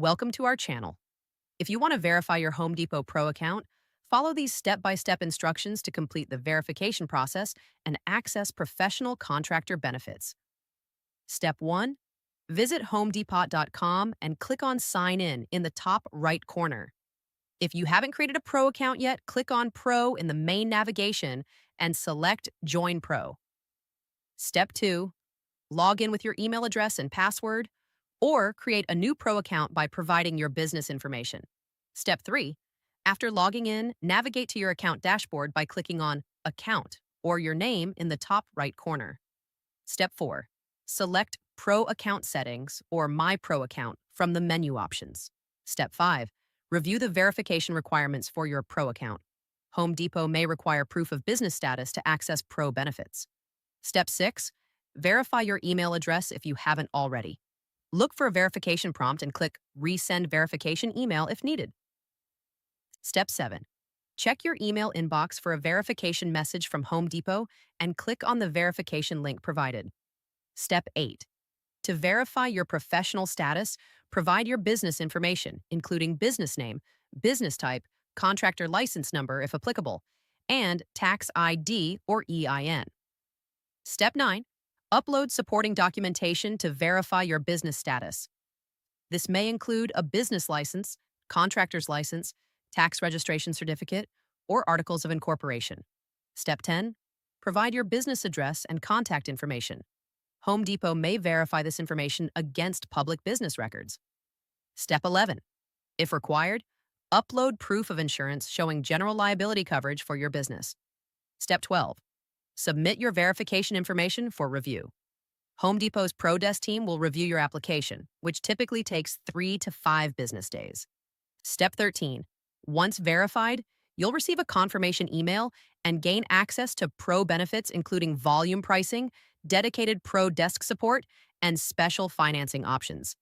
Welcome to our channel. If you want to verify your Home Depot Pro account, follow these step-by-step instructions to complete the verification process and access professional contractor benefits. Step 1. Visit homedepot.com and click on Sign in the top right corner. If you haven't created a Pro account yet, click on Pro in the main navigation and select Join Pro. Step 2. Log in with your email address and password, or create a new Pro account by providing your business information. Step 3. After logging in, navigate to your account dashboard by clicking on Account or your name in the top right corner. Step 4. Select Pro Account Settings or My Pro Account from the menu options. Step 5. Review the verification requirements for your Pro account. Home Depot may require proof of business status to access Pro benefits. Step 6. Verify your email address if you haven't already. Look for a verification prompt and click Resend Verification Email if needed. Step 7. Check your email inbox for a verification message from Home Depot and click on the verification link provided. Step 8. To verify your professional status, provide your business information, including business name, business type, contractor license number if applicable, and tax ID or EIN. Step 9. Upload supporting documentation to verify your business status. This may include a business license, contractor's license, tax registration certificate, or articles of incorporation. Step 10. Provide your business address and contact information. Home Depot may verify this information against public business records. Step 11. If required, upload proof of insurance showing general liability coverage for your business. Step 12. Submit your verification information for review. Home Depot's Pro Desk team will review your application, which typically takes 3 to 5 business days. Step 13. Once verified, you'll receive a confirmation email and gain access to Pro benefits including volume pricing, dedicated Pro Desk support, and special financing options.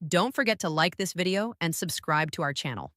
Don't forget to like this video and subscribe to our channel.